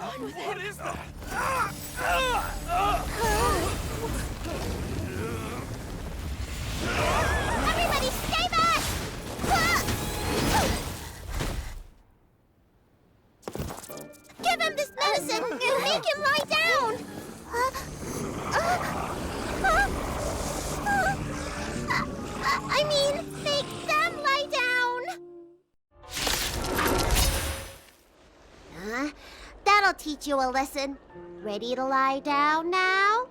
What is that? Everybody stay back! Give him this medicine and make him lie down! I mean, make them lie down! That'll teach you a lesson. Ready to lie down now?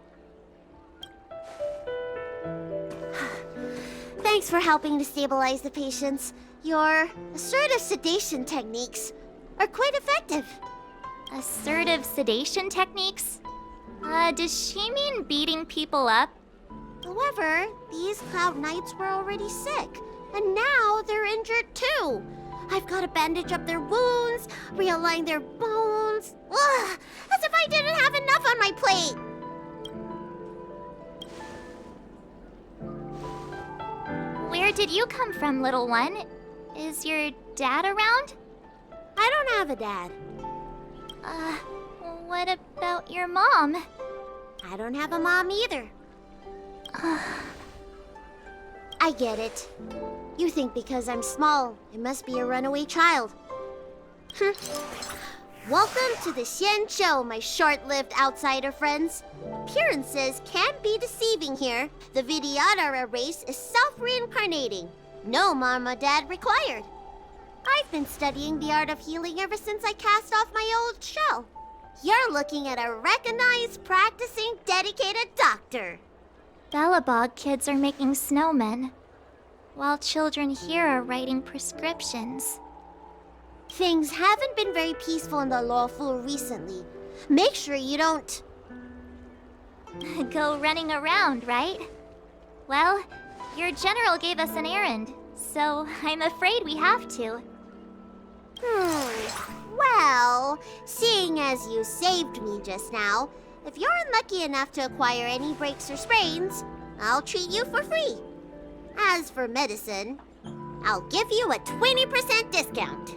Thanks for helping to stabilize the patients. Your assertive sedation techniques are quite effective. Assertive sedation techniques? Does she mean beating people up? However, these Cloud Knights were already sick, and now they're injured too. I've got to bandage up their wounds, realign their bones. Ugh, as if I didn't have enough on my plate. Where did you come from, little one? Is your dad around? I don't have a dad. What about your mom? I don't have a mom either. I get it. You think because I'm small, I must be a runaway child. Welcome to the Xian Show, my short-lived outsider friends. Appearances can be deceiving here. The Vidyadhara race is self-reincarnating. No mom or dad required. I've been studying the art of healing ever since I cast off my old shell. You're looking at a recognized, practicing, dedicated doctor. Bellabog kids are making snowmen, while children here are writing prescriptions. Things haven't been very peaceful in the Lawfu recently. Make sure you don't... Go running around, right? Well, your general gave us an errand, so I'm afraid we have to. Well, seeing as you saved me just now, if you're unlucky enough to acquire any breaks or sprains, I'll treat you for free. As for medicine, I'll give you a 20% discount.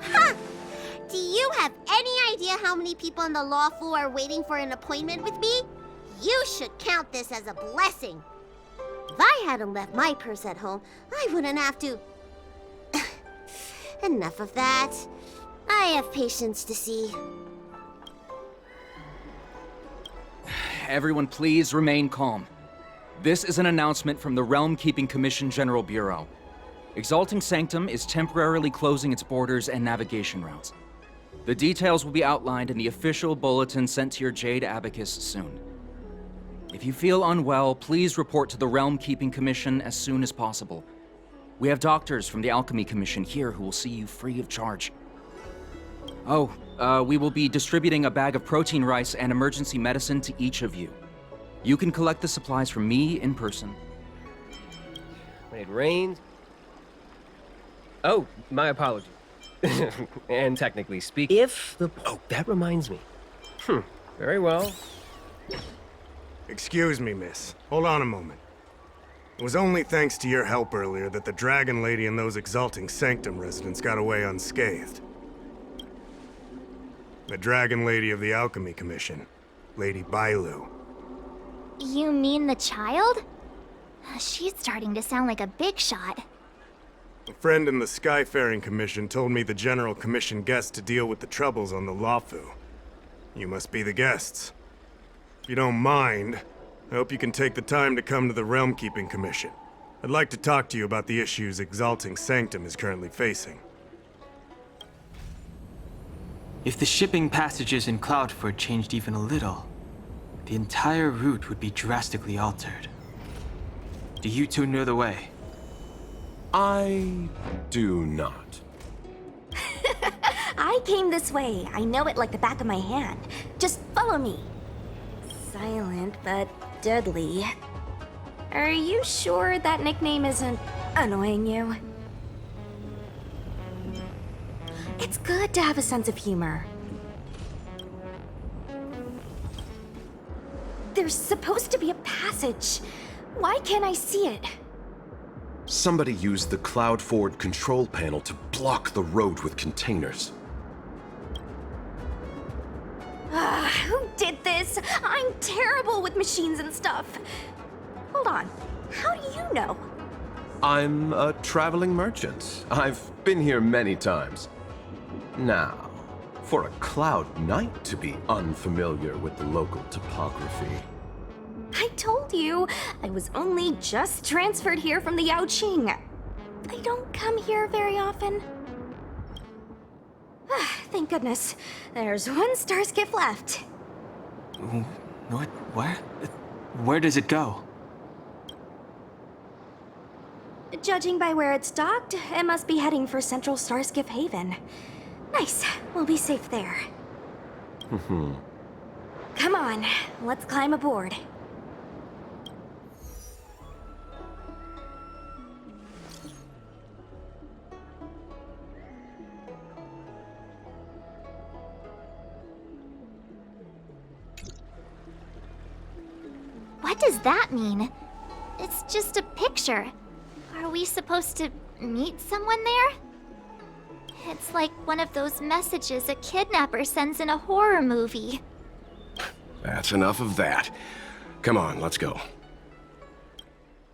Ha! Do you have any idea how many people in the Lawfu are waiting for an appointment with me? You should count this as a blessing. If I hadn't left my purse at home, I wouldn't have to... Enough of that. I have patients to see. Everyone please remain calm. This is an announcement from the Realm Keeping Commission General Bureau. Exalting Sanctum is temporarily closing its borders and navigation routes. The details will be outlined in the official bulletin sent to your Jade Abacus soon. If you feel unwell, please report to the Realm Keeping Commission as soon as possible. We have doctors from the Alchemy Commission here who will see you free of charge. Oh, we will be distributing a bag of protein rice and emergency medicine to each of you. You can collect the supplies from me in person. When it rains... Oh, my apologies. And technically speaking, if the... Oh, that reminds me. Very well. Excuse me, miss. Hold on a moment. It was only thanks to your help earlier that the Dragon Lady and those Exalting Sanctum residents got away unscathed. The Dragon Lady of the Alchemy Commission, Lady Bailu. You mean the child? She's starting to sound like a big shot. A friend in the Skyfaring Commission told me the General commissioned guests to deal with the troubles on the Lawfu. You must be the guests. If you don't mind, I hope you can take the time to come to the Realm Keeping Commission. I'd like to talk to you about the issues Exalting Sanctum is currently facing. If the shipping passages in Cloudford changed even a little, the entire route would be drastically altered. Do you two know the way? I do not. I came this way. I know it like the back of my hand. Just follow me. Silent, but deadly. Are you sure that nickname isn't annoying you? It's good to have a sense of humor. There's supposed to be a passage. Why can't I see it? Somebody used the cloud forward control panel to block the road with containers. Who did this? I'm terrible with machines and stuff. Hold on. How do you know? I'm a traveling merchant. I've been here many times. Now, for a Cloud Knight to be unfamiliar with the local topography. I told you, I was only just transferred here from the Yaoqing. I don't come here very often. Thank goodness. There's one star skiff left. What? Where? Where does it go? Judging by where it's docked, it must be heading for Central Starskiff Haven. Nice. We'll be safe there. Come on, let's climb aboard. What does that mean? It's just a picture. Are we supposed to meet someone there? It's like one of those messages a kidnapper sends in a horror movie. That's enough of that. Come on, let's go.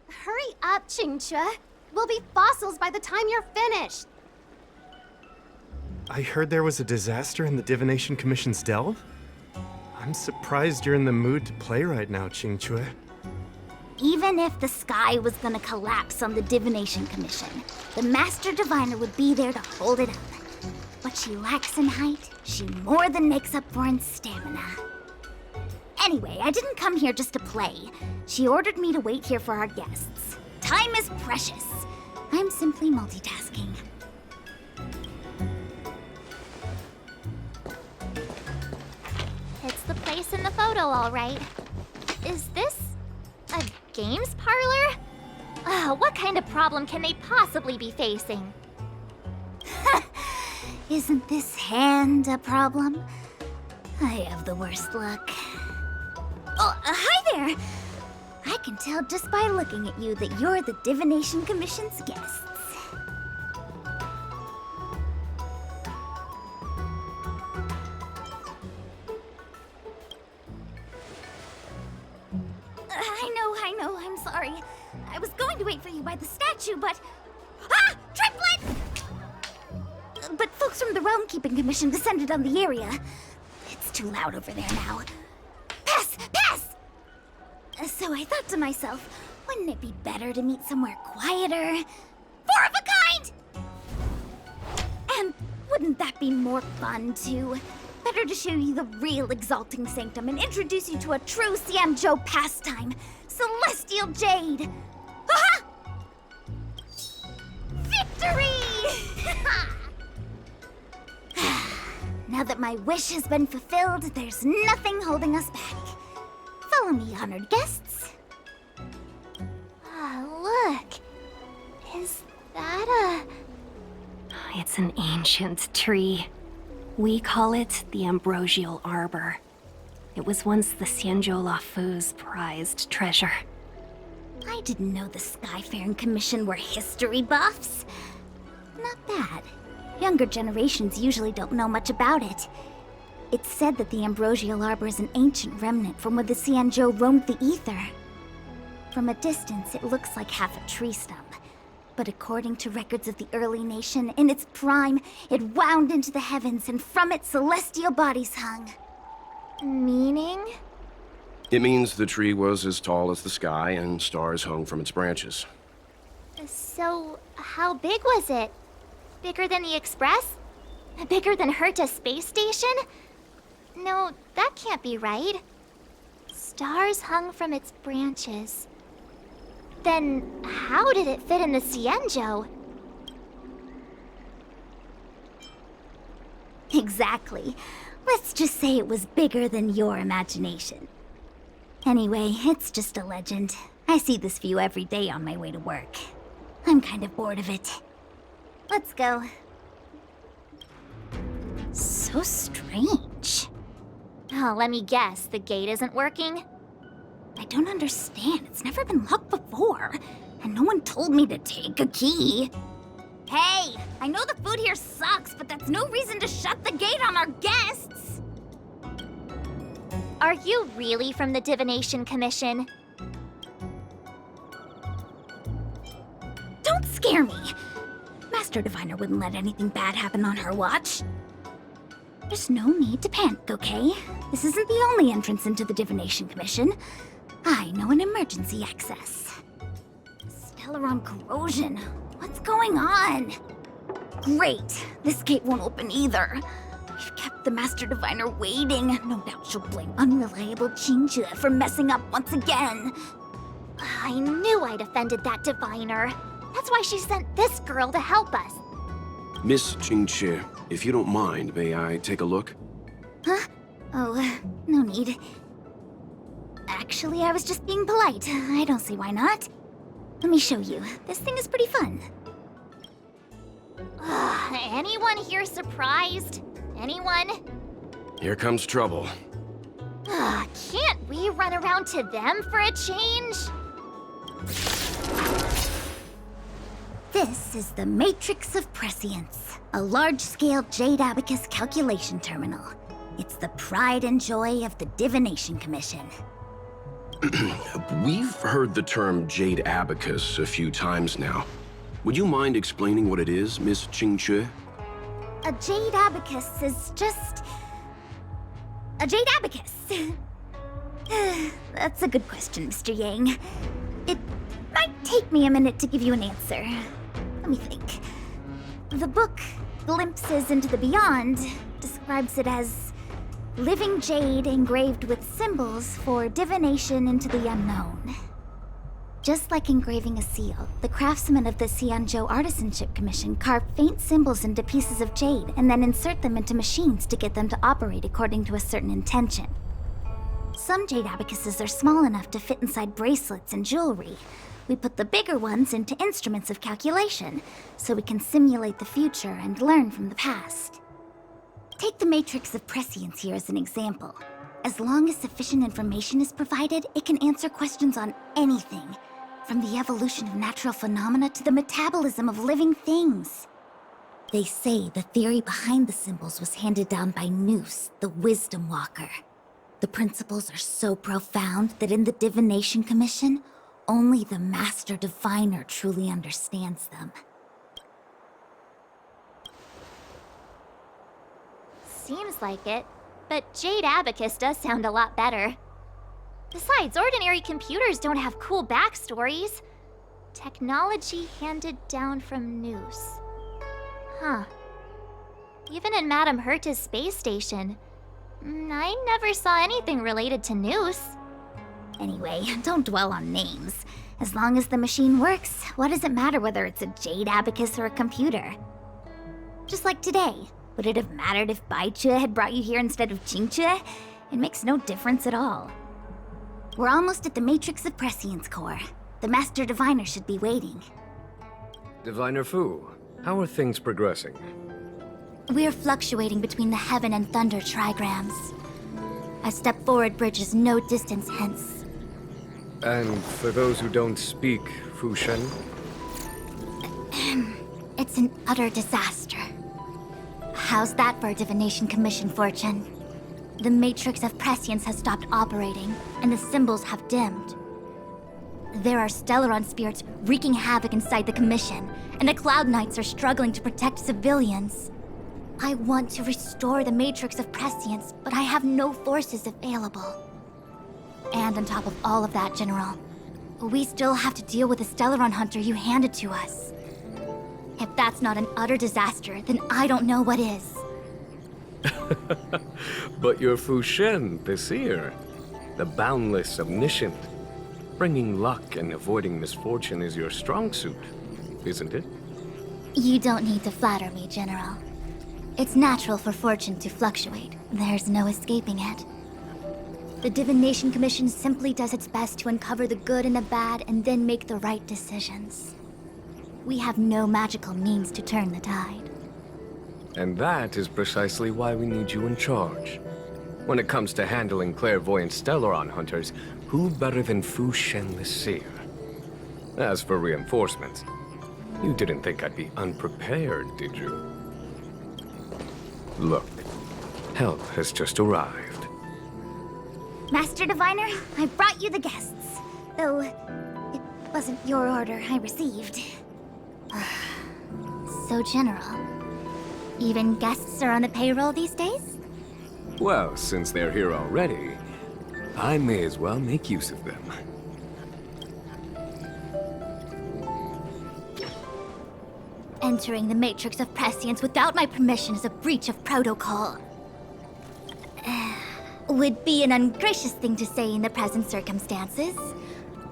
Hurry up, Qingque. We'll be fossils by the time you're finished. I heard there was a disaster in the Divination Commission's delve? I'm surprised you're in the mood to play right now, Qingque. Even if the sky was gonna collapse on the Divination Commission, the Master Diviner would be there to hold it up. What she lacks in height, she more than makes up for in stamina. Anyway, I didn't come here just to play. She ordered me to wait here for our guests. Time is precious. I'm simply multitasking. It's the place in the photo, all right. Is this a games parlor? What kind of problem can they possibly be facing? Isn't this hand a problem? I have the worst luck. Oh, hi there! I can tell just by looking at you that you're the Divination Commission's guests. I know, I'm sorry. I was going to wait for you by the statue, but... Ah! Triplet! But folks from the Realm Keeping Commission descended on the area. It's too loud over there now. Pass! Pass! So I thought to myself, wouldn't it be better to meet somewhere quieter? Four of a kind! And wouldn't that be more fun, too? Better to show you the real Exalting Sanctum and introduce you to a true Xianzhou pastime, Celestial Jade! Aha! Victory! Now that my wish has been fulfilled, there's nothing holding us back. Follow me, honored guests. Look. Is that It's an ancient tree. We call it the Ambrosial Arbor. It was once the Xianzhou Lafu's prized treasure. I didn't know the Skyfaring Commission were history buffs. Not bad. Younger generations usually don't know much about it. It's said that the Ambrosial Arbor is an ancient remnant from when the Xianzhou roamed the ether. From a distance, it looks like half a tree stump. But according to records of the early nation, in its prime, it wound into the heavens and from it celestial bodies hung. meaning? It means the tree was as tall as the sky and stars hung from its branches. So, how big was it? Bigger than the Express? Bigger than Herta Space Station? No, that can't be right. Stars hung from its branches. Then, how did it fit in the Xianzhou? Exactly. Let's just say it was bigger than your imagination. Anyway, it's just a legend. I see this view every day on my way to work. I'm kind of bored of it. Let's go. So strange. Oh, let me guess, the gate isn't working? I don't understand. It's never been locked before. and no one told me to take a key. Hey, I know the food here sucks, but that's no reason to shut the gate on our guests! Are you really from the Divination Commission? Don't scare me! Master Diviner wouldn't let anything bad happen on her watch. There's no need to panic, okay? This isn't the only entrance into the Divination Commission. I know an emergency access. Stellaron corrosion. What's going on? Great. This gate won't open either. We've kept the Master Diviner waiting. No doubt she'll blame unreliable Qingque for messing up once again. I knew I'd offended that diviner. That's why she sent this girl to help us. Miss Qingque, if you don't mind, may I take a look? Huh? Oh, no need. Actually, I was just being polite. I don't see why not. Let me show you. This thing is pretty fun. Anyone here surprised? Anyone? Here comes trouble. Can't we run around to them for a change? This is the Matrix of Prescience, a large-scale Jade Abacus calculation terminal. It's the pride and joy of the Divination Commission. We've heard the term Jade Abacus a few times now. Would you mind explaining what it is, Miss Qingque? A Jade Abacus is just... a Jade Abacus. That's a good question, Mr. Yang. It might take me a minute to give you an answer. Let me think. The book, Glimpses into the Beyond, describes it as living jade engraved with symbols for divination into the unknown. Just like engraving a seal, the craftsmen of the Xianzhou Artisanship Commission carve faint symbols into pieces of jade and then insert them into machines to get them to operate according to a certain intention. Some jade abacuses are small enough to fit inside bracelets and jewelry. We put the bigger ones into instruments of calculation, so we can simulate the future and learn from the past. Take the Matrix of Prescience here as an example. As long as sufficient information is provided, it can answer questions on anything, from the evolution of natural phenomena to the metabolism of living things. They say the theory behind the symbols was handed down by Noose, the Wisdom Walker. The principles are so profound that in the Divination Commission, only the Master Diviner truly understands them. Seems like it, but Jade Abacus does sound a lot better. Besides, ordinary computers don't have cool backstories. Technology handed down from Noose. Huh. Even in Madame Herta's space station, I never saw anything related to Noose. Anyway, don't dwell on names. As long as the machine works, what does it matter whether it's a Jade Abacus or a computer? Just like today, would it have mattered if Baichue had brought you here instead of Qingque? It makes no difference at all. We're almost at the Matrix of Prescience core. The Master Diviner should be waiting. Diviner Fu, how are things progressing? We're fluctuating between the Heaven and Thunder trigrams. A step forward bridges no distance hence. And for those who don't speak Fu Shen? It's an utter disaster. How's that for a Divination Commission fortune? The Matrix of Prescience has stopped operating, and the symbols have dimmed. There are Stellaron spirits wreaking havoc inside the Commission, and the Cloud Knights are struggling to protect civilians. I want to restore the Matrix of Prescience, but I have no forces available. And on top of all of that, General, we still have to deal with the Stellaron hunter you handed to us. If that's not an utter disaster, then I don't know what is. But you're Fu Shen, the seer. The boundless, omniscient. Bringing luck and avoiding misfortune is your strong suit, isn't it? You don't need to flatter me, General. It's natural for fortune to fluctuate. There's no escaping it. The Divination Commission simply does its best to uncover the good and the bad and then make the right decisions. We have no magical means to turn the tide. And that is precisely why we need you in charge. When it comes to handling clairvoyant Stellaron hunters, who better than Fu Shen the Seer? As for reinforcements, you didn't think I'd be unprepared, did you? Look, help has just arrived. Master Diviner, I brought you the guests. Though, it wasn't your order I received. So general. Even guests are on the payroll these days? Well, since they're here already, I may as well make use of them. Entering the Matrix of Prescience without my permission is a breach of protocol. Would be an ungracious thing to say in the present circumstances.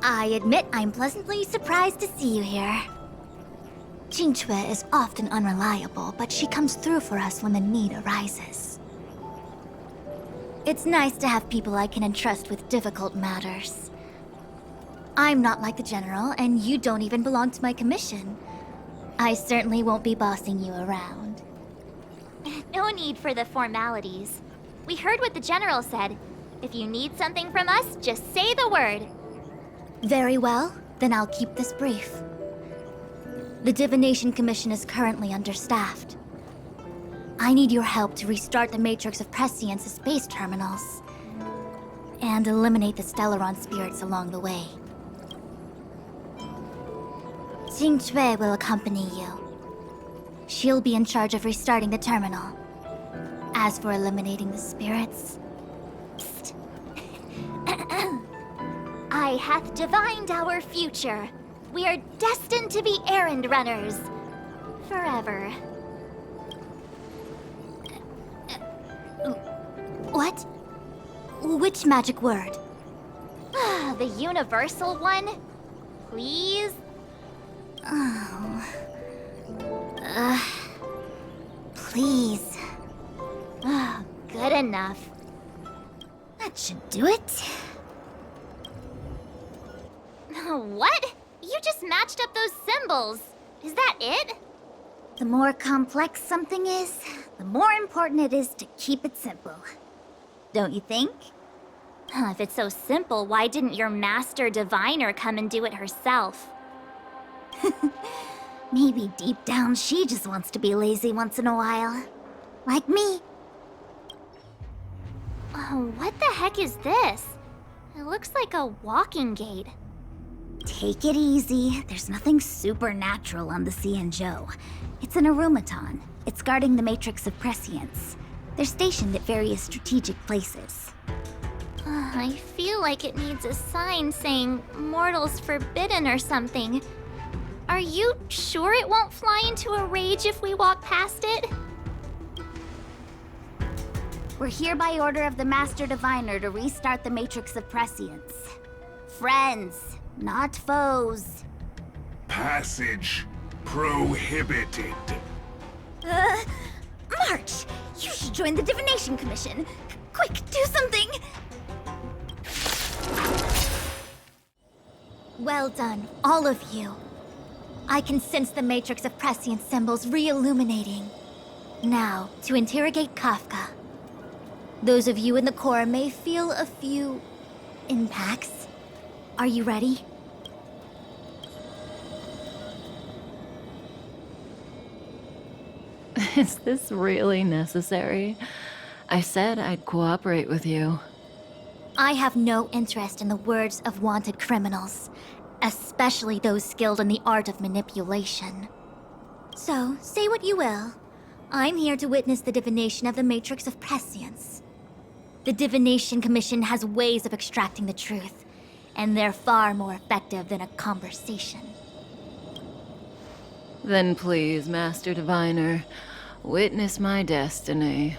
I admit I'm pleasantly surprised to see you here. Qingque is often unreliable, but she comes through for us when the need arises. It's nice to have people I can entrust with difficult matters. I'm not like the General, and you don't even belong to my commission. I certainly won't be bossing you around. No need for the formalities. We heard what the General said. If you need something from us, just say the word. Very well, then I'll keep this brief. The Divination Commission is currently understaffed. I need your help to restart the Matrix of Prescience's space terminals and eliminate the Stellaron spirits along the way. Qingque will accompany you. She'll be in charge of restarting the terminal. As for eliminating the spirits... Psst. I hath divined our future. We are destined to be errand runners. Forever. What? Which magic word? The universal one? Please? Oh. Please. Oh, good enough. That should do it. What? You just matched up those symbols. Is that it? The more complex something is, the more important it is to keep it simple. Don't you think? If it's so simple, why didn't your master diviner come and do it herself? Maybe deep down she just wants to be lazy once in a while. Like me. Oh, what the heck is this? It looks like a walking gate. Take it easy. There's nothing supernatural on the Cianzhou. It's an aromaton. It's guarding the Matrix of Prescience. They're stationed at various strategic places. I feel like it needs a sign saying mortals forbidden or something. Are you sure it won't fly into a rage if we walk past it? We're here by order of the Master Diviner to restart the Matrix of Prescience. Friends, not foes. Passage prohibited. March! You should join the Divination Commission. Quick, do something! Well done, all of you. I can sense the Matrix of Prescience symbols re-illuminating. Now, to interrogate Kafka. Those of you in the core may feel a few impacts. Are you ready? Is this really necessary? I said I'd cooperate with you. I have no interest in the words of wanted criminals, especially those skilled in the art of manipulation. So, say what you will. I'm here to witness the divination of the Matrix of Prescience. The Divination Commission has ways of extracting the truth, and they're far more effective than a conversation. Then please, Master Diviner, witness my destiny.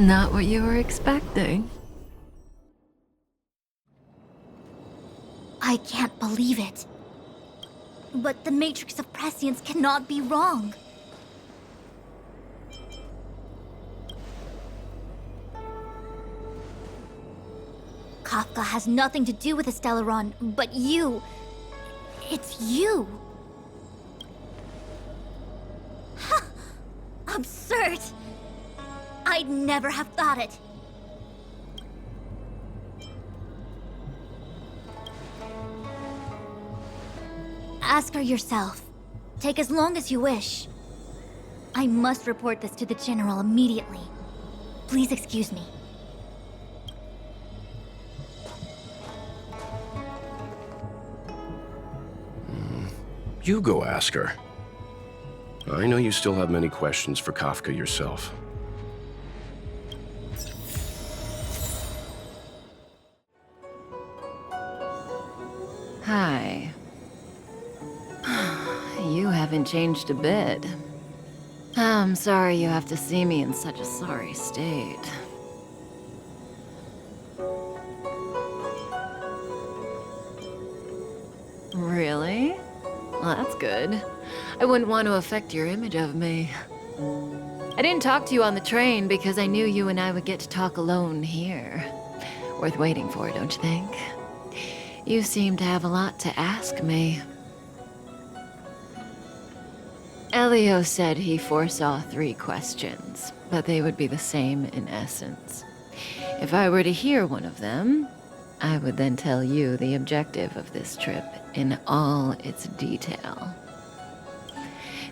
Not what you were expecting. I can't believe it. But the Matrix of Prescience cannot be wrong. Kafka has nothing to do with the Stellaron, but you... It's you! Huh. Absurd! I'd never have thought it. Ask her yourself. Take as long as you wish. I must report this to the General immediately. Please excuse me. You go ask her. I know you still have many questions for Kafka yourself. Hi. You haven't changed a bit. I'm sorry you have to see me in such a sorry state. Really? Well, that's good. I wouldn't want to affect your image of me. I didn't talk to you on the train because I knew you and I would get to talk alone here. Worth waiting for, don't you think? You seem to have a lot to ask me. Elio said he foresaw 3 questions, but they would be the same in essence. If I were to hear one of them, I would then tell you the objective of this trip in all its detail.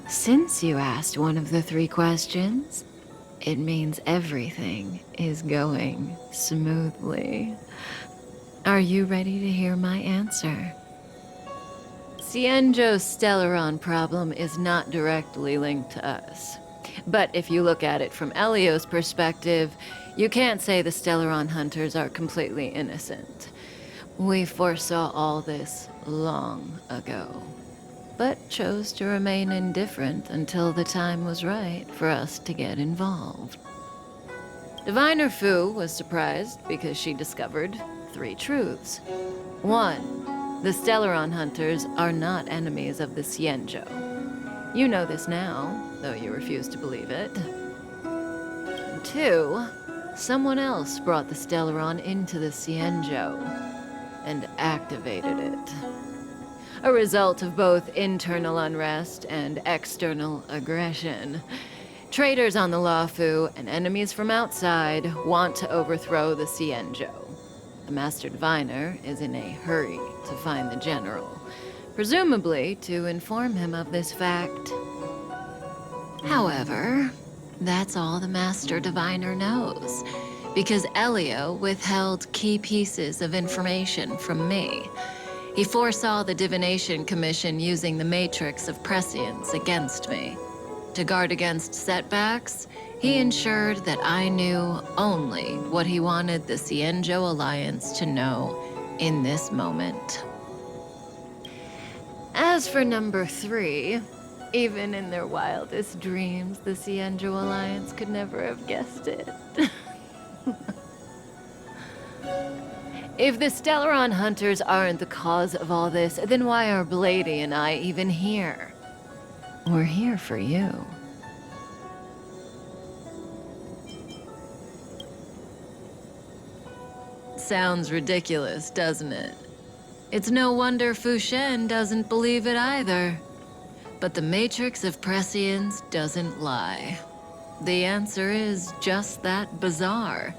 Since you asked one of the 3 questions, it means everything is going smoothly. Are you ready to hear my answer? Cienjo's Stellaron problem is not directly linked to us. But if you look at it from Elio's perspective, you can't say the Stellaron hunters are completely innocent. We foresaw all this long ago, but chose to remain indifferent until the time was right for us to get involved. Diviner Fu was surprised because she discovered 3 truths. 1. The Stellaron hunters are not enemies of the Cienjo. You know this now, though you refuse to believe it. 2. Someone else brought the Stellaron into the Cienjo and activated it. A result of both internal unrest and external aggression. Traitors on the Luofu and enemies from outside want to overthrow the Cienjo. The Master Diviner is in a hurry to find the General, presumably to inform him of this fact. However, that's all the Master Diviner knows, because Elio withheld key pieces of information from me. He foresaw the Divination Commission using the Matrix of Prescience against me. To guard against setbacks, he ensured that I knew only what he wanted the Cienjo Alliance to know in this moment. As for number 3, even in their wildest dreams, the Cienjo Alliance could never have guessed it. If the Stellaron hunters aren't the cause of all this, then why are Blady and I even here? We're here for you. Sounds ridiculous, doesn't it? It's no wonder Fu Shen doesn't believe it either. But the Matrix of Prescience doesn't lie. The answer is just that bizarre.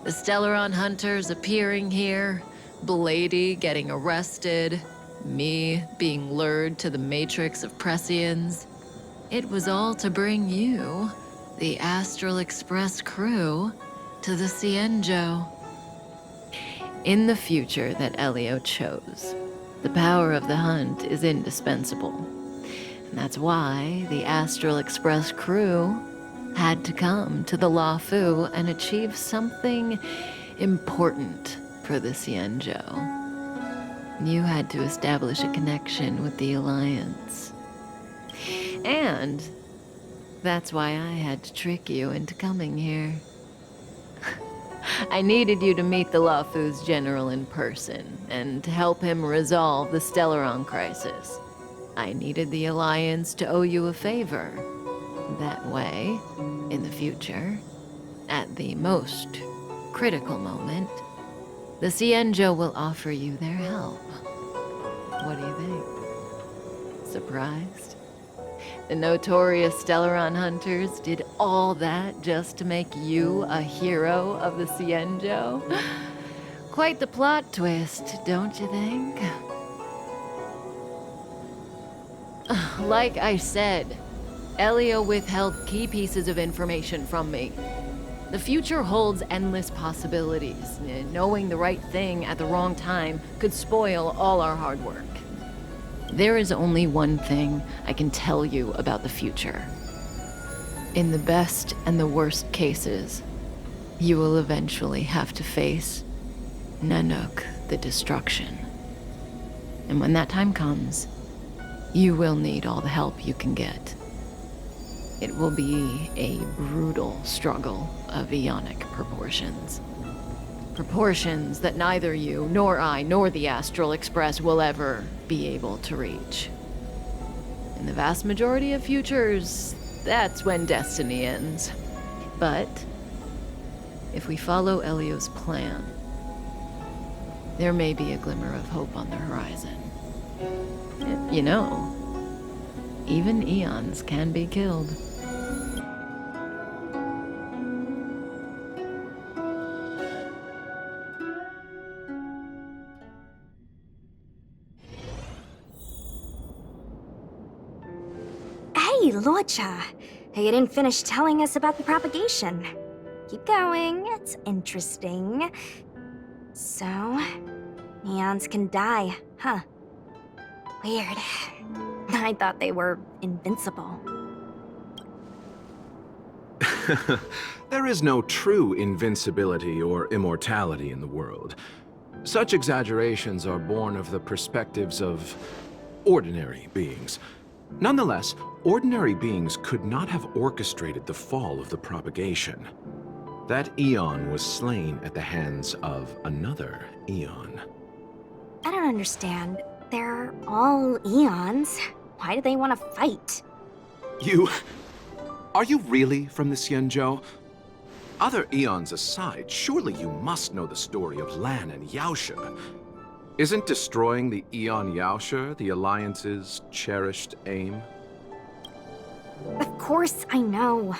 The Stellaron hunters appearing here, Blady getting arrested, me being lured to the Matrix of Prescience. It was all to bring you, the Astral Express crew, to the Cienjo. In the future that Elio chose, the power of the hunt is indispensable. And that's why the Astral Express crew had to come to the Luofu and achieve something important for the Cienjo. You had to establish a connection with the Alliance. And that's why I had to trick you into coming here. I needed you to meet the Lafu's general in person and to help him resolve the Stellaron crisis. I needed the Alliance to owe you a favor. That way, in the future, at the most critical moment, the Cienjo will offer you their help. What do you think? Surprised? The notorious Stellaron hunters did all that just to make you a hero of the Cienjo? Quite the plot twist, don't you think? Like I said, Elio withheld key pieces of information from me. The future holds endless possibilities. Knowing the right thing at the wrong time could spoil all our hard work. There is only one thing I can tell you about the future. In the best and the worst cases, you will eventually have to face Nanook the Destruction. And when that time comes, you will need all the help you can get. It will be a brutal struggle of eonic proportions. Proportions that neither you, nor I, nor the Astral Express will ever be able to reach. In the vast majority of futures, that's when destiny ends. But if we follow Elio's plan, there may be a glimmer of hope on the horizon. You know, even eons can be killed. Hey, Lorcha. You didn't finish telling us about the propagation. Keep going, it's interesting. So, eons can die, huh? Weird. I thought they were invincible. There is no true invincibility or immortality in the world. Such exaggerations are born of the perspectives of ordinary beings. Nonetheless, ordinary beings could not have orchestrated the fall of the propagation. That eon was slain at the hands of another eon. I don't understand. They're all eons. Why do they want to fight? Are you really from the Cienjo? Other eons aside, surely you must know the story of Lan and Yaosha. Isn't destroying the Eon Yaosha the Alliance's cherished aim? Of course I know.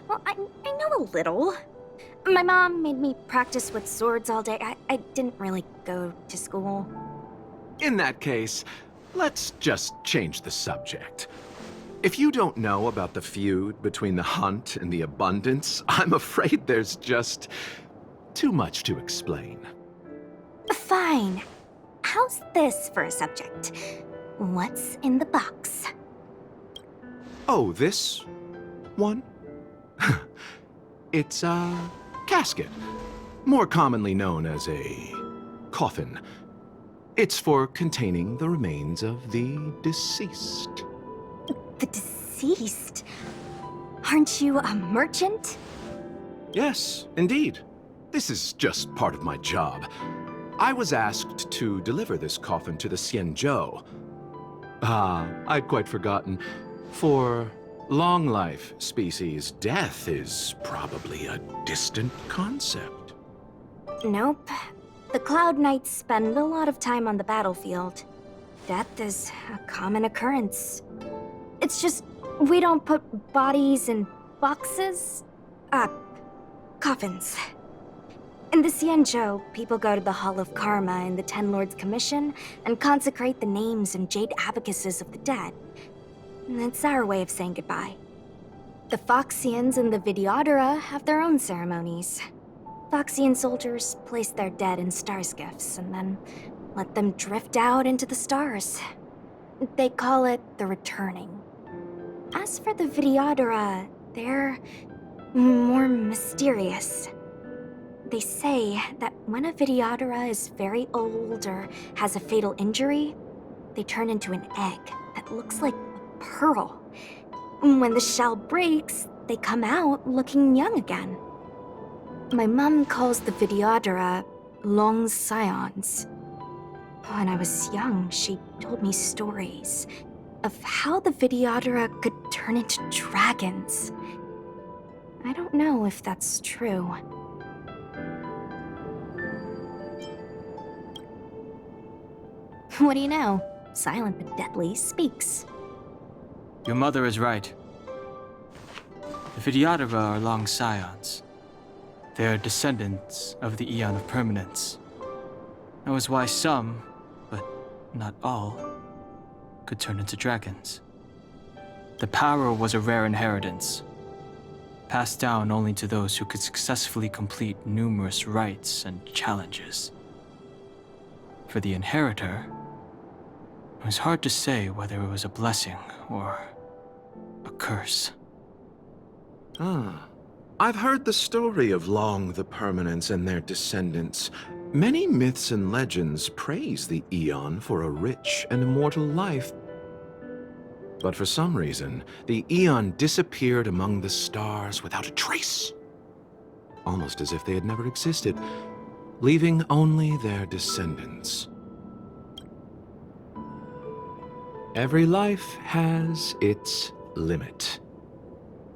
Well, I know a little. My mom made me practice with swords all day. I didn't really go to school. In that case, let's just change the subject. If you don't know about the feud between the Hunt and the Abundance, I'm afraid there's just too much to explain. Fine. How's this for a subject? What's in the box? Oh, this one? It's a casket, more commonly known as a coffin. It's for containing the remains of the deceased. The deceased? Aren't you a merchant? Yes, indeed. This is just part of my job. I was asked to deliver this coffin to the Cienjo. I'd quite forgotten. For long life species, death is probably a distant concept. Nope. The Cloud Knights spend a lot of time on the battlefield. Death is a common occurrence. It's just, we don't put bodies in boxes? Coffins. In the Cienjo, people go to the Hall of Karma in the Ten Lords Commission and consecrate the names and jade abacuses of the dead. It's our way of saying goodbye. The Foxians and the Videodora have their own ceremonies. Foxian soldiers place their dead in star skiffs and then let them drift out into the stars. They call it the returning. As for the Videodora, they're more mysterious. They say that when a Videodora is very old or has a fatal injury, they turn into an egg that looks like a pearl. When the shell breaks, they come out looking young again. My mom calls the Videodara long scions. When I was young, she told me stories of how the Videodara could turn into dragons. I don't know if that's true. What do you know? Silent but deadly speaks. Your mother is right. The Videodara are long scions. They are descendants of the Eon of Permanence. That was why some, but not all, could turn into dragons. The power was a rare inheritance, passed down only to those who could successfully complete numerous rites and challenges. For the inheritor, it was hard to say whether it was a blessing or a curse. Ah, I've heard the story of Long the Permanence and their descendants. Many myths and legends praise the Eon for a rich and immortal life. But for some reason, the Eon disappeared among the stars without a trace. Almost as if they had never existed, leaving only their descendants. Every life has its limit.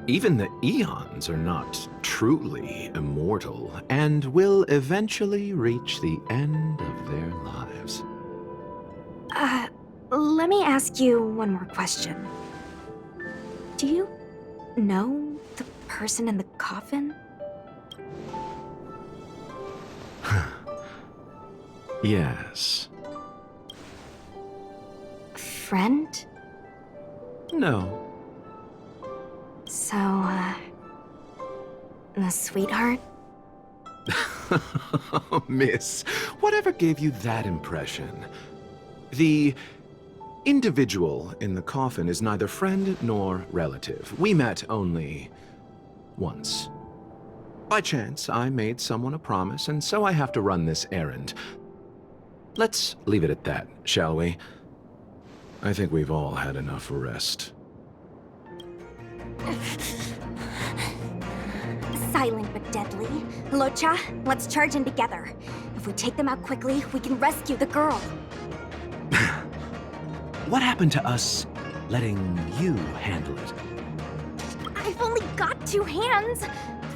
Even the Eons are not truly immortal and will eventually reach the end of their lives. Let me ask you one more question. Do you know the person in the coffin? Yes. Friend? No. So, a sweetheart? Miss, whatever gave you that impression? The individual in the coffin is neither friend nor relative. We met only once. By chance, I made someone a promise, and so I have to run this errand. Let's leave it at that, shall we? I think we've all had enough rest. Silent but deadly. Locha, let's charge in together. If we take them out quickly, we can rescue the girl. What happened to us letting you handle it? I've only got 2 hands.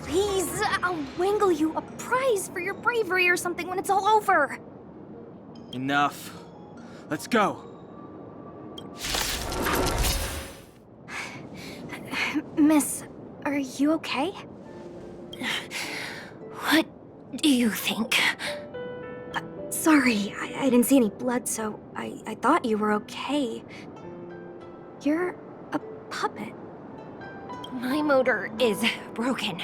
Please, I'll wangle you a prize for your bravery or something when it's all over. Enough. Let's go. Miss, are you okay? What do you think? Sorry, I didn't see any blood, so I thought you were okay. You're a puppet. My motor is broken.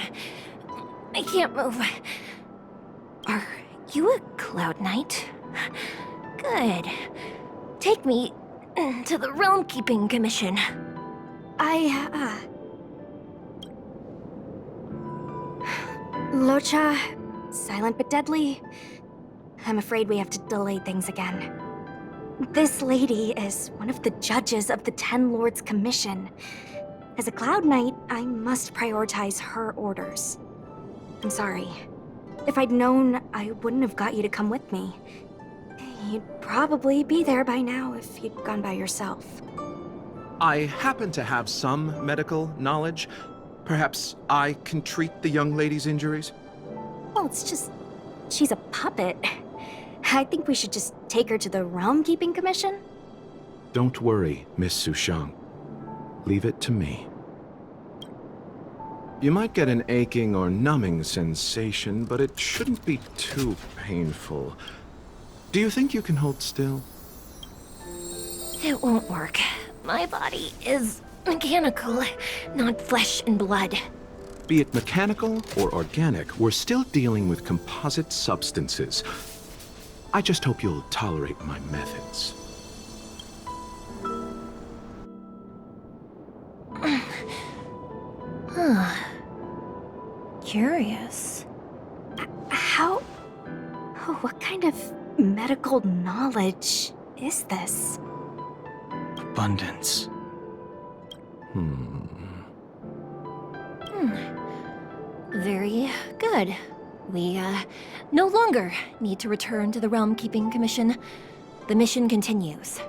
I can't move. Are you a Cloud Knight? Good. Take me to the Realm Keeping Commission. Locha, silent but deadly. I'm afraid we have to delay things again. This lady is one of the judges of the 10 Lords Commission. As a Cloud Knight, I must prioritize her orders. I'm sorry. If I'd known, I wouldn't have got you to come with me. You'd probably be there by now if you'd gone by yourself. I happen to have some medical knowledge. Perhaps I can treat the young lady's injuries? Well, it's just... she's a puppet. I think we should just take her to the Realm Keeping Commission. Don't worry, Miss Sushang. Leave it to me. You might get an aching or numbing sensation, but it shouldn't be too painful. Do you think you can hold still? It won't work. My body is mechanical, not flesh and blood. Be it mechanical or organic, we're still dealing with composite substances. I just hope you'll tolerate my methods. Curious. How... oh, what kind of medical knowledge is this? Abundance. Very good. We, no longer need to return to the Realm Keeping Commission. The mission continues.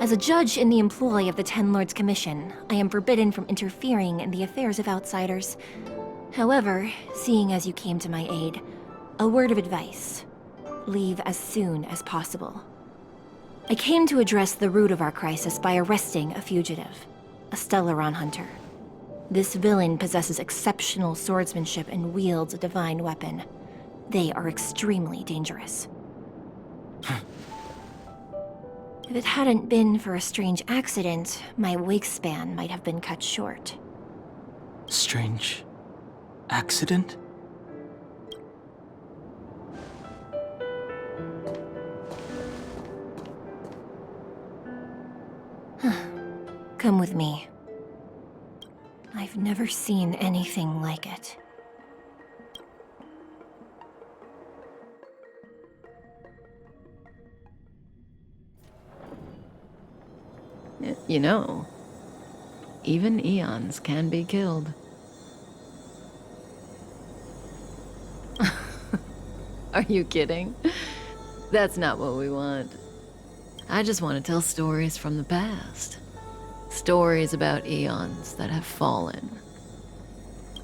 As a judge in the employ of the Ten Lords Commission, I am forbidden from interfering in the affairs of outsiders. However, seeing as you came to my aid, a word of advice. Leave as soon as possible. I came to address the root of our crisis by arresting a fugitive, a Stellaron hunter. This villain possesses exceptional swordsmanship and wields a divine weapon. They are extremely dangerous. If it hadn't been for a strange accident, my wakespan might have been cut short. Strange accident? Come with me. I've never seen anything like it. You know, even eons can be killed. Are you kidding? That's not what we want. I just want to tell stories from the past. Stories about eons that have fallen.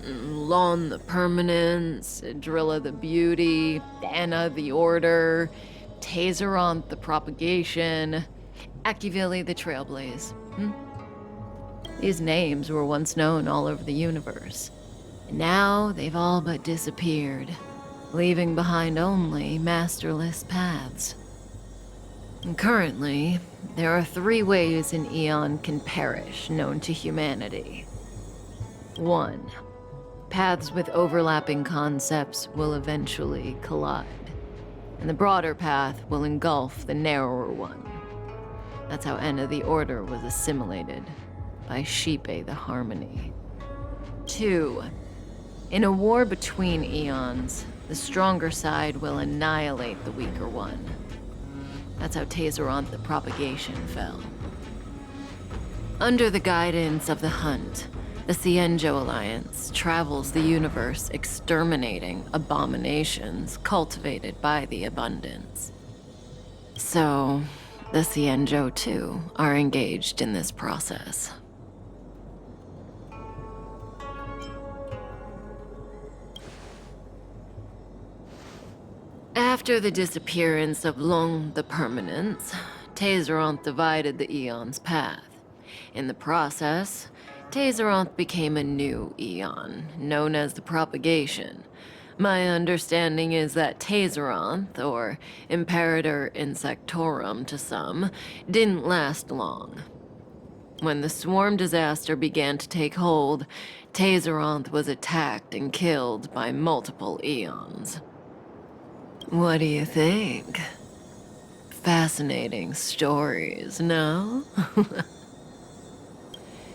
Lon the Permanence, Drilla the Beauty, Anna the Order, Tazeronth the Propagation, Akivili the Trailblaze. These names were once known all over the universe. And now they've all but disappeared, leaving behind only masterless paths. And currently, there are 3 ways an eon can perish known to humanity. 1. Paths with overlapping concepts will eventually collide, and the broader path will engulf the narrower one. That's how Enna the Order was assimilated by Sheepe the Harmony. 2. In a war between eons, the stronger side will annihilate the weaker one. That's how Tazeronth the Propagation fell. Under the guidance of the Hunt, the Cienjo Alliance travels the universe exterminating abominations cultivated by the Abundance. So, the Cienjo, too, are engaged in this process. After the disappearance of Long the Permanence, Tazeronth divided the Eon's path. In the process, Tazeronth became a new Eon, known as the Propagation. My understanding is that Tazeronth, or Imperator Insectorum to some, didn't last long. When the swarm disaster began to take hold, Tazeronth was attacked and killed by multiple Eons. What do you think? Fascinating stories, no?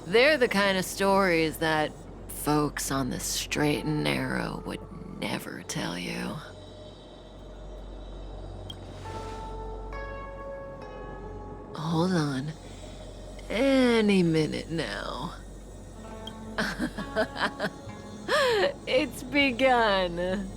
They're the kind of stories that folks on the straight and narrow would never tell you. Hold on. Any minute now. It's begun.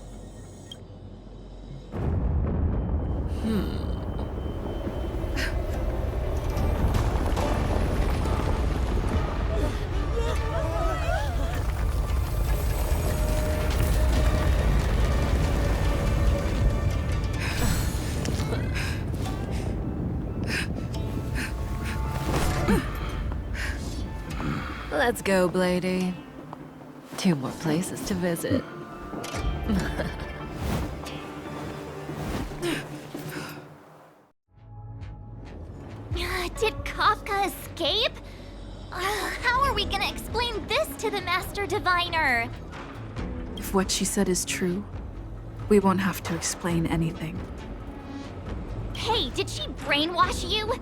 Let's go, Blady. 2 more places to visit. Did Kafka escape? How are we gonna explain this to the Master Diviner? If what she said is true, we won't have to explain anything. Hey, did she brainwash you?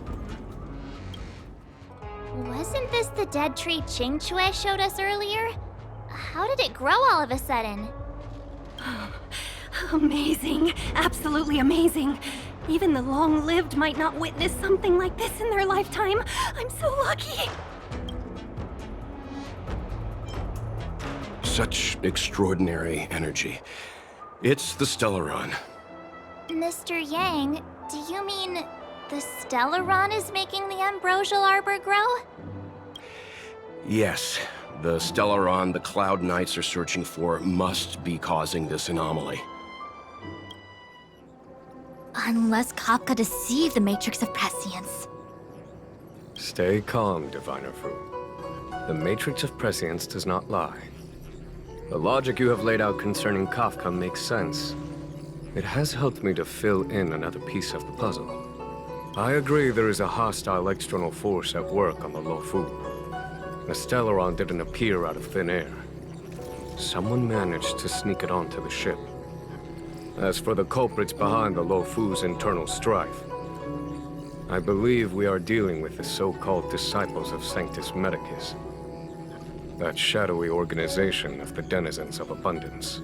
Wasn't this the dead tree Qingque showed us earlier? How did it grow all of a sudden? Amazing. Absolutely amazing. Even the long-lived might not witness something like this in their lifetime. I'm so lucky. Such extraordinary energy. It's the Stellaron. Mr. Yang, do you mean the Stellaron is making the ambrosial arbor grow? Yes, the Stellaron the Cloud Knights are searching for must be causing this anomaly. Unless Kafka deceived the Matrix of Prescience. Stay calm, Diviner Fu. The Matrix of Prescience does not lie. The logic you have laid out concerning Kafka makes sense. It has helped me to fill in another piece of the puzzle. I agree there is a hostile external force at work on the Luofu. The Stellaron didn't appear out of thin air. Someone managed to sneak it onto the ship. As for the culprits behind the Luofu's internal strife, I believe we are dealing with the so-called Disciples of Sanctus Medicus. That shadowy organization of the denizens of abundance.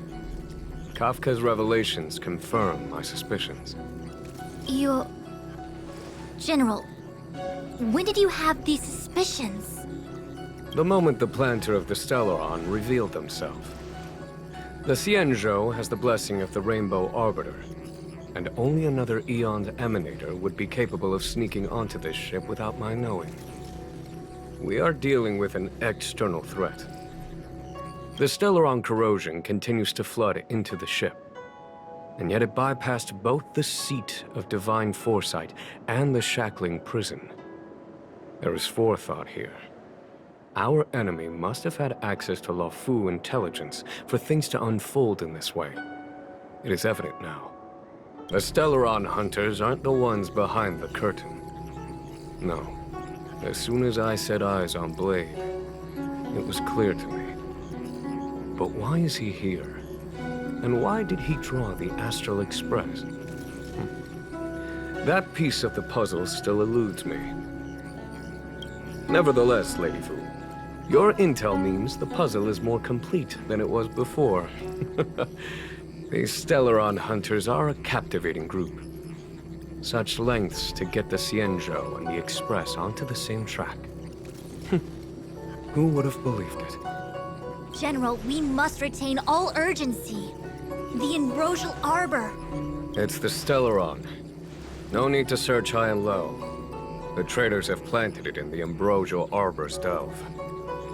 Kafka's revelations confirm my suspicions. General, when did you have these suspicions? The moment the planter of the Stellaron revealed himself. The Xianzhou has the blessing of the Rainbow Arbiter, and only another Eon's Emanator would be capable of sneaking onto this ship without my knowing. We are dealing with an external threat. The Stellaron corrosion continues to flood into the ship, and yet it bypassed both the seat of divine foresight and the shackling prison. There is forethought here. Our enemy must have had access to Luofu intelligence for things to unfold in this way. It is evident now. The Stellaron hunters aren't the ones behind the curtain. No. As soon as I set eyes on Blade, it was clear to me. But why is he here? And why did he draw the Astral Express? That piece of the puzzle still eludes me. Nevertheless, Lady Fu, your intel means the puzzle is more complete than it was before. These Stellaron hunters are a captivating group. Such lengths to get the Xianzhou and the Express onto the same track. Who would have believed it? General, we must retain all urgency. The ambrosial arbor. It's the Stellaron. No need to search high and low. The traders have planted it in the ambrosial arbor's delve,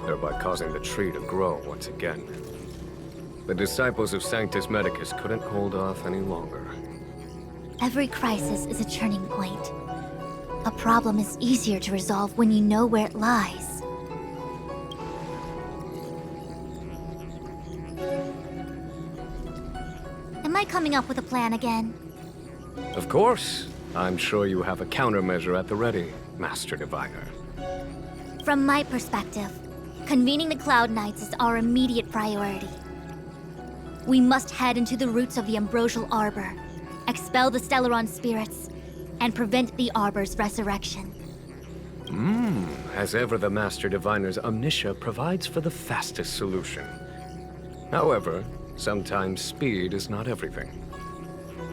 thereby causing the tree to grow once again. The Disciples of Sanctus Medicus couldn't hold off any longer. Every crisis is a turning point. A problem is easier to resolve when you know where it lies. Am I coming up with a plan again? Of course. I'm sure you have a countermeasure at the ready, Master Diviner. From my perspective, convening the Cloud Knights is our immediate priority. We must head into the roots of the ambrosial arbor, expel the Stellaron spirits, and prevent the arbor's resurrection. As ever, the Master Diviner's omniscia provides for the fastest solution. However, sometimes speed is not everything.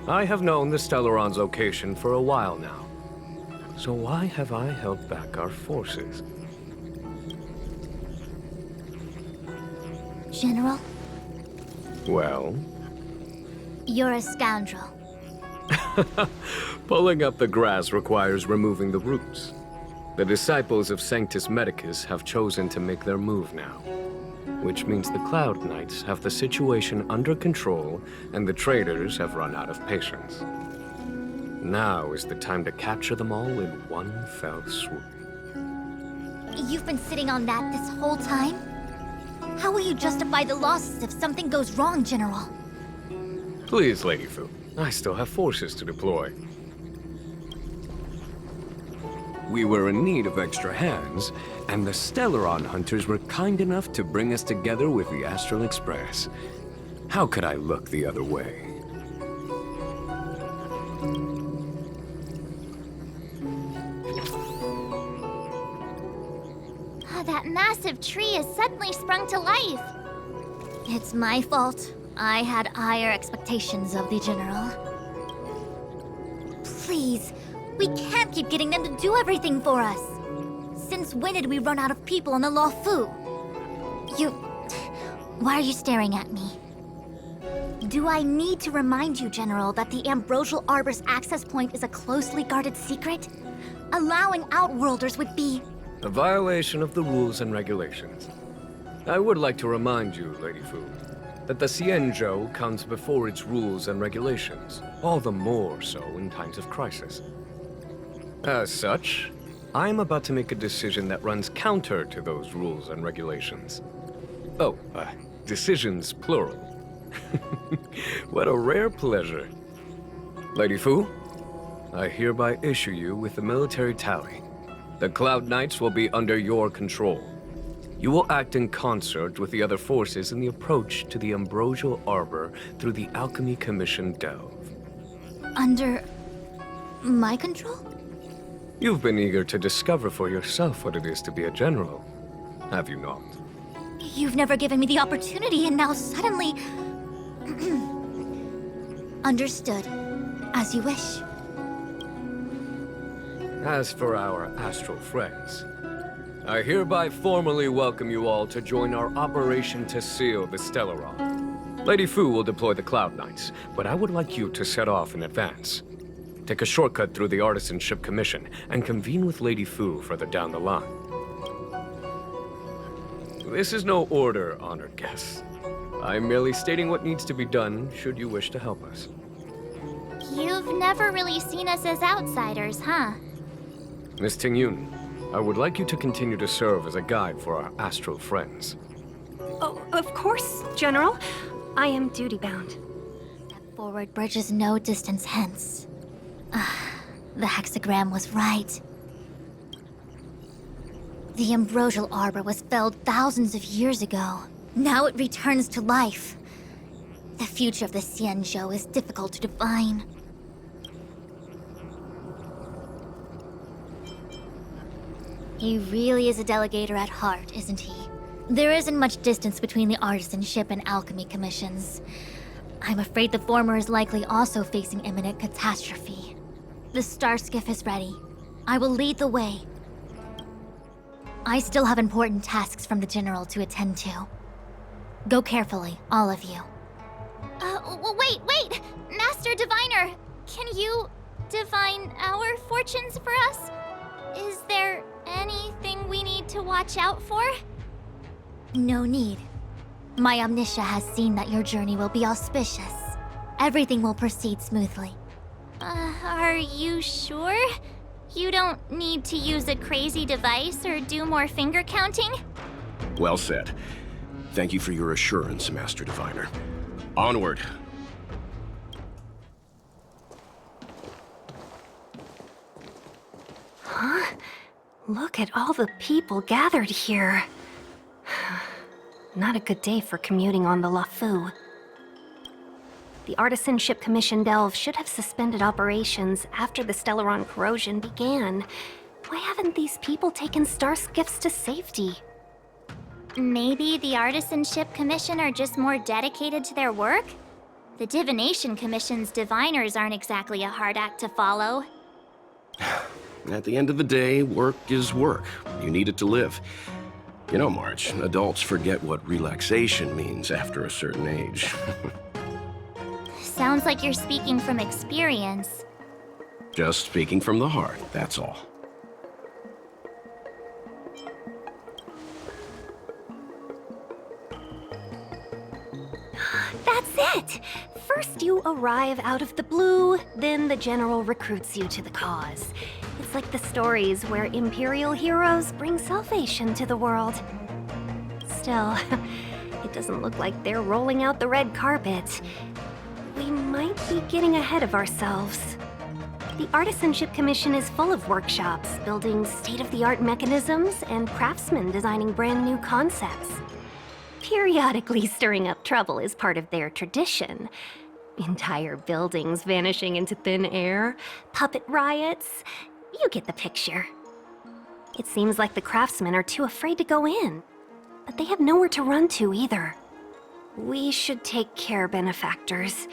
I have known the Stellaron's location for a while now. So why have I held back our forces? General? Well? You're a scoundrel. Pulling up the grass requires removing the roots. The Disciples of Sanctus Medicus have chosen to make their move now, which means the Cloud Knights have the situation under control and the traders have run out of patience. Now is the time to capture them all in one fell swoop. You've been sitting on that this whole time? How will you justify the losses if something goes wrong, General? Please, Lady Fu. I still have forces to deploy. We were in need of extra hands, and the Stellaron hunters were kind enough to bring us together with the Astral Express. How could I look the other way? That massive tree has suddenly sprung to life. It's my fault. I had higher expectations of the General. Please, we can't keep getting them to do everything for us. Since when did we run out of people on the Luofu? Why are you staring at me? Do I need to remind you, General, that the Ambrosial Arbor's access point is a closely guarded secret? Allowing Outworlders would be... A violation of the rules and regulations. I would like to remind you, Lady Fu, that the Xianzhou comes before its rules and regulations, all the more so in times of crisis. As such, I am about to make a decision that runs counter to those rules and regulations. Oh, decisions plural. What a rare pleasure. Lady Fu, I hereby issue you with the military tally. The Cloud Knights will be under your control. You will act in concert with the other forces in the approach to the Ambrosial Arbor through the Alchemy Commission Delve. Under... my control? You've been eager to discover for yourself what it is to be a general, have you not? You've never given me the opportunity, and now suddenly... Understood. As you wish. As for our astral friends, I hereby formally welcome you all to join our operation to seal the Stellaron. Lady Fu will deploy the Cloud Knights, but I would like you to set off in advance. Take a shortcut through the Artisanship Commission and convene with Lady Fu further down the line. This is no order, honored guests. I'm merely stating what needs to be done should you wish to help us. You've never really seen us as outsiders, huh? Miss Tingyun, I would like you to continue to serve as a guide for our astral friends. Oh, of course, General. I am duty-bound. Step forward bridges no distance hence. The hexagram was right. The Ambrosial Arbor was felled thousands of years ago. Now it returns to life. The future of the Xianzhou is difficult to define. He really is a delegator at heart, isn't he? There isn't much distance between the Artisanship and Alchemy Commissions. I'm afraid the former is likely also facing imminent catastrophe. The Star Skiff is ready. I will lead the way. I still have important tasks from the General to attend to. Go carefully, all of you. Wait! Master Diviner! Can you divine our fortunes for us? Is there anything we need to watch out for? No need. My Omniscia has seen that your journey will be auspicious. Everything will proceed smoothly. Are you sure? You don't need to use a crazy device or do more finger counting? Well said. Thank you for your assurance, Master Diviner. Onward. Huh? Look at all the people gathered here. Not a good day for commuting on the Lafu. The Artisanship Commission Delve should have suspended operations after the Stellaron corrosion began. Why haven't these people taken star skiffs to safety? Maybe the Artisanship Commission are just more dedicated to their work? The Divination Commission's diviners aren't exactly a hard act to follow. At the end of the day, work is work. You need it to live. You know, March, adults forget what relaxation means after a certain age. Sounds like you're speaking from experience. Just speaking from the heart, that's all. That's it! First you arrive out of the blue, then the General recruits you to the cause. It's like the stories where Imperial heroes bring salvation to the world. Still, it doesn't look like they're rolling out the red carpet. We might be getting ahead of ourselves. The Artisanship Commission is full of workshops, building state-of-the-art mechanisms and craftsmen designing brand new concepts. Periodically stirring up trouble is part of their tradition. Entire buildings vanishing into thin air, puppet riots. You get the picture. It seems like the craftsmen are too afraid to go in, but they have nowhere to run to either. We should take care, benefactors.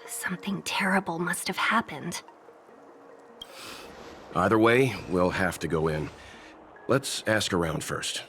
Something terrible must have happened. Either way, we'll have to go in. Let's ask around first.